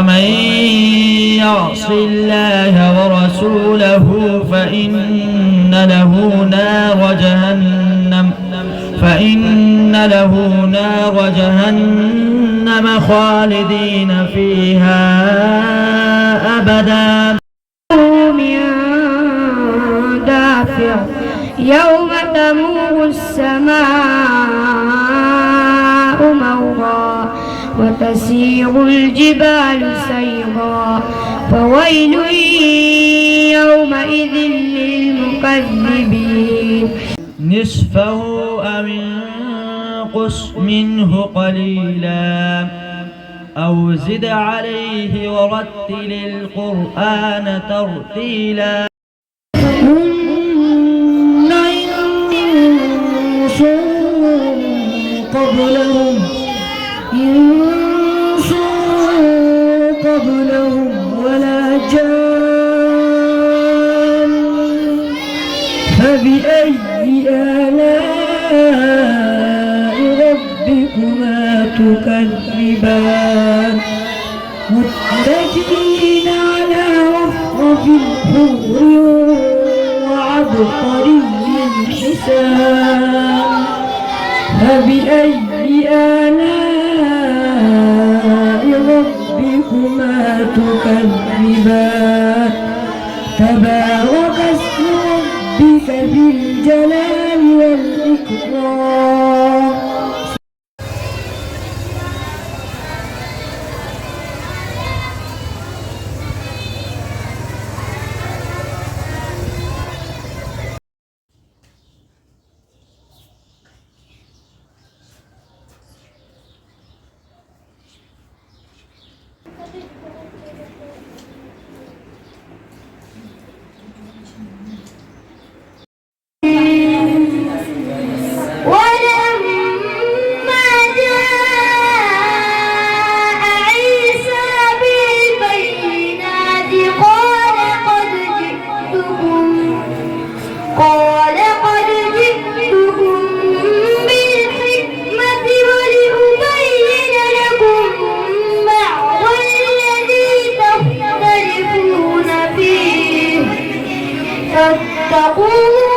ومن يعص الله ورسوله فإن له نار جهنم خالدين فيها أبدا. من دافع يوم تمور السماء مورا وتسير الجبال سيرا فويل يومئذ للمكذبين. نصفه أو انقص منه قليلا أو زد عليه ورتل القرآن ترتيلا. قبلهم ولا جان فبأي آلاء ربكما تكذبان. متكئين على رفرف خضر وعبقري حسان فبأي آلاء ربكما تكذبان. تبارك اسم ربك ذي الجلال والإكرام. فاتقوا